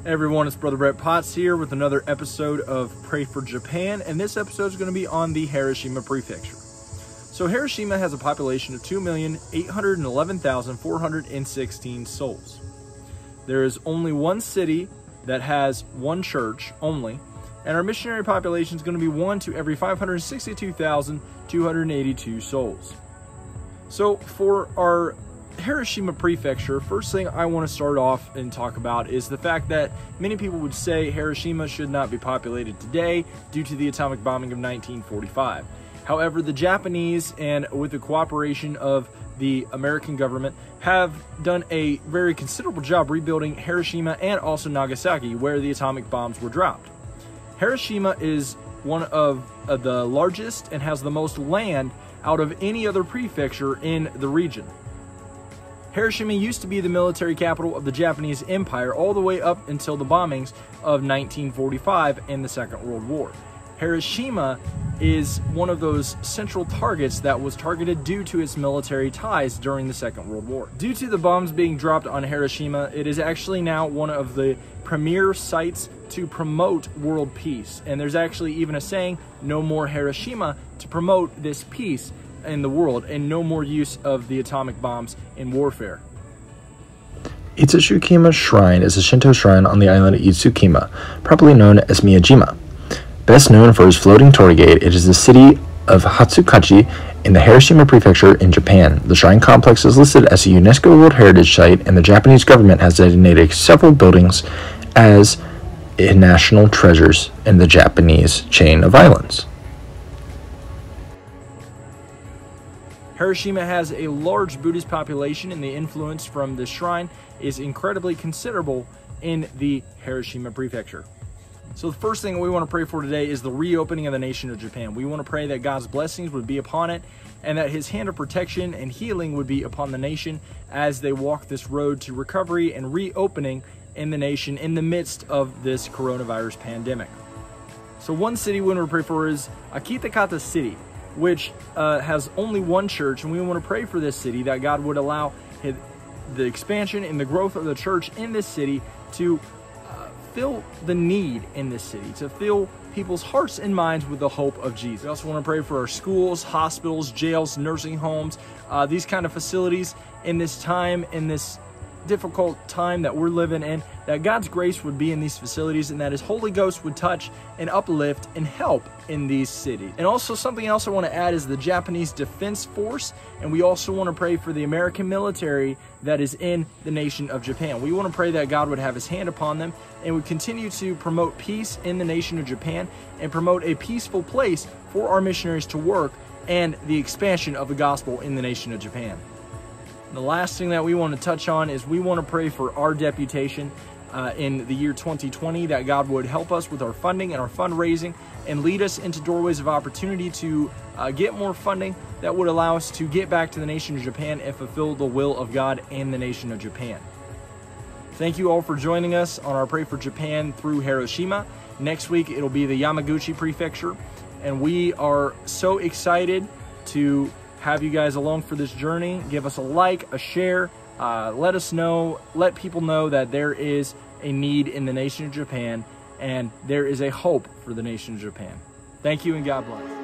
Hey everyone, it's Brother Brett Potts here with another episode of Pray for Japan, and this episode is going to be on the Hiroshima Prefecture. So Hiroshima has a population of 2,811,416 souls. There is only one city that has one church only, and our missionary population is going to be 1 to every 562,282 souls. So for our Hiroshima Prefecture, first thing I want to start off and talk about is the fact that many people would say Hiroshima should not be populated today due to the atomic bombing of 1945. However, the Japanese, and with the cooperation of the American government, have done a very considerable job rebuilding Hiroshima and also Nagasaki, where the atomic bombs were dropped. Hiroshima is one of the largest and has the most land out of any other prefecture in the region. Hiroshima used to be the military capital of the Japanese Empire all the way up until the bombings of 1945 and the Second World War. Hiroshima is one of those central targets that was targeted due to its military ties during the Second World War. Due to the bombs being dropped on Hiroshima, it is actually now one of the premier sites to promote world peace. And there's actually even a saying, "No more Hiroshima," to promote this peace in the world, and no more use of the atomic bombs in warfare. Hiroshima Shrine is a Shinto shrine on the island of Itsukima, properly known as Miyajima. Best known for its floating torii gate, it is the city of Hatsukachi in the Hiroshima Prefecture in Japan. The shrine complex is listed as a UNESCO World Heritage Site, and the Japanese government has designated several buildings as national treasures in the Japanese chain of islands. Hiroshima has a large Buddhist population, and the influence from this shrine is incredibly considerable in the Hiroshima Prefecture. So the first thing we want to pray for today is the reopening of the nation of Japan. We want to pray that God's blessings would be upon it, and that his hand of protection and healing would be upon the nation as they walk this road to recovery and reopening in the nation in the midst of this coronavirus pandemic. So one city we want to pray for is Akitakata City, which has only one church, and we want to pray for this city that God would allow the expansion and the growth of the church in this city to fill the need in this city, to fill people's hearts and minds with the hope of Jesus. We also want to pray for our schools, hospitals, jails, nursing homes, these kind of facilities in this time, in this difficult time that we're living in, that God's grace would be in these facilities, and that his Holy Ghost would touch and uplift and help in these cities. And also something else I want to add is the Japanese Defense Force, and we also want to pray for the American military that is in the nation of Japan. We want to pray that God would have his hand upon them and would continue to promote peace in the nation of Japan and promote a peaceful place for our missionaries to work and the expansion of the gospel in the nation of Japan. The last thing that we want to touch on is we want to pray for our deputation in the year 2020, that God would help us with our funding and our fundraising and lead us into doorways of opportunity to get more funding that would allow us to get back to the nation of Japan and fulfill the will of God in the nation of Japan. Thank you all for joining us on our Pray for Japan through Hiroshima. Next week, it'll be the Yamaguchi Prefecture, and we are so excited to have you guys along for this journey. Give us a like, a share, let us know, let people know that there is a need in the nation of Japan and there is a hope for the nation of Japan. Thank you and God bless.